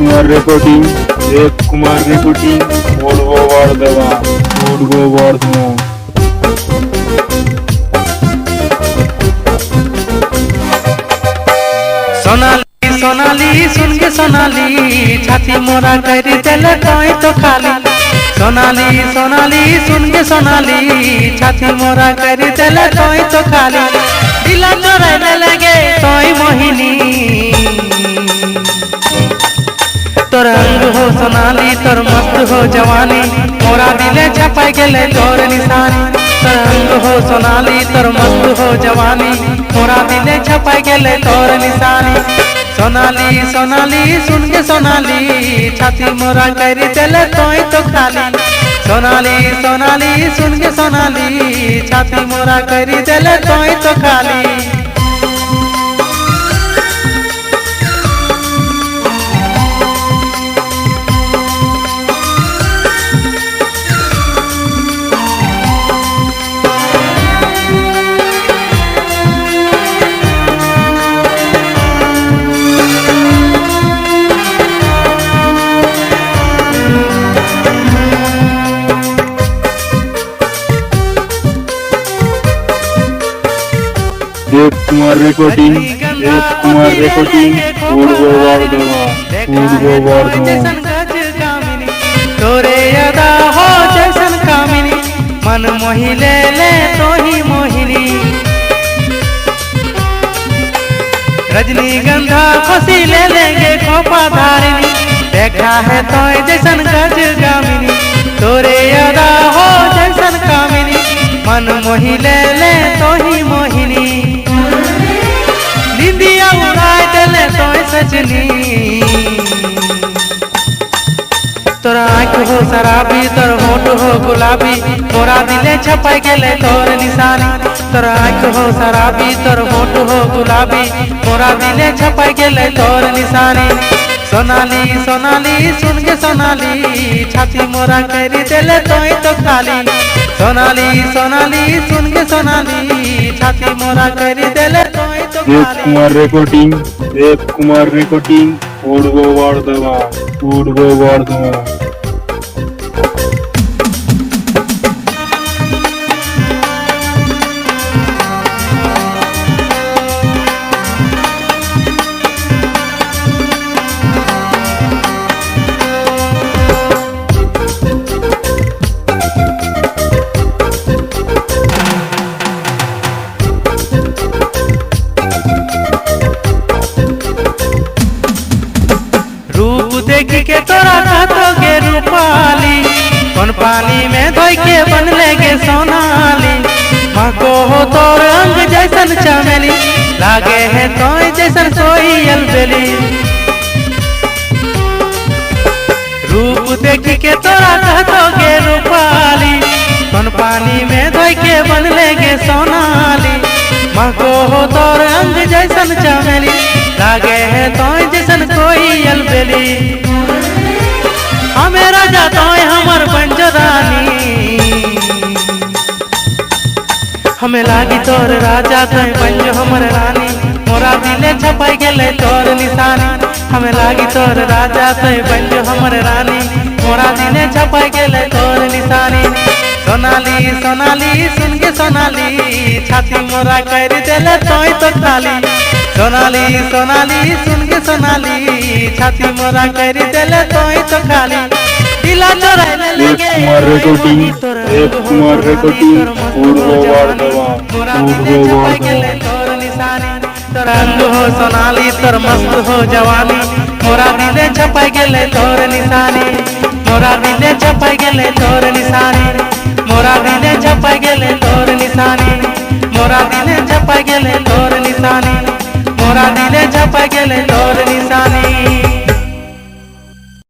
Kumar recording Dev Kumar recording पूर्व वर्धमान सोनाली सोनाली सुन के सोनाली छाती मोरा कर दिल तोय तो खाली। सोनाली सोनाली सुन के सोनाली छाती मोरा कर दिल तोय तो खाली। दिला चोराने लगे तोय मोहिनी तोर अंग हो सोनाली तोर मस्त हो जवानी मोरा दिले छपाई गेले तोर निशानी। तोर अंग हो सोनाली तोर मस्त हो जवानी मोरा दिले छपाई गेले तोर निशानी। सोनाली सोनाली सुन के सोनाली छाती मोरा कर दिले तोय तो खाली। सोनाली सोनाली सुन के सोनाली छाती मोरा कर दिले तोय तो खाली। देव कुमार रेकॉर्डिंग पूर्व वर्धमान तोरे अदा हो जैसन कामिनी मन मोहिले ले तो ही मोहिनी। रजनीगंधा खुशी ले लेंगे खोपा धारिनी देखा है तो जैसन गज गामिनी। तोरे अदा हो जैसन कामिनी मन मोहिले ले तो ही मोहिनी। निंदिया उड़ाए दिले तो सजनी तोर आँख हो शराबी तोर होठ हो गुलाबी मोरा दिले छपाई गेले तोर निशानी। तोर आँख हो शराबी तोर होठ हो गुलाबी मोरा दिले छपाई गेले तोर निशानी। सोनाली सोनाली सुन के सोनाली छाती मोरा कर दिले तोय तो खाली। सोनाली सोनाली सुन के सोनाली छाती मोरा कर दिले तोय तो खाली। देव कुमार रेकॉर्डिंग पूर्व वर्धमान देख के तोरा कहतोगे रूपाली कौन पानी में धोई के बन लेगे सोनाली। माँ को हो तोर अंग जैसन चमेली लागे है तो जैसन कोई अलबेली। रूप देख के तोरा कहतोगे रूपाली कौन पानी में धोई के बन लेगे सोनाली। माँ को हो तोर अंग जैसन चमेली लागे है तो जैसन कोई अलबेली। हमें राजा तो हमर पंजरानी हमें लागी तोर राजा तो पंज हमर रानी मोरा दिले छपाई गेले तोर निशानी। हमें लागी तोर राजा तो पंज हमर रानी मोरा दिले छपाई गेले तोर निशानी। सोनाली सोनाली सुन के सोनाली छाती मोरा कर दिले तोय तो खाली। सोनाली सोनाली सुन के सोनाली छाती मोरा कर दिले तोय तो खाली। दिला चोराने लगे देव कुमार रेकॉर्डिंग पूर्व वर्धमान तोर निशानी। तोर अंग हो सोनाली तोर मस्त हो जवानी मोरा दिले छपाई गेले तोर निशानी। मोरा दिले छपाई गेले तोर निशानी। मोरा दिले छपाई गेले तोर निशानी। मोरा दिले छपाई गेले तोर निशानी। मोरा दिले छपाई गेले तोर निशानी।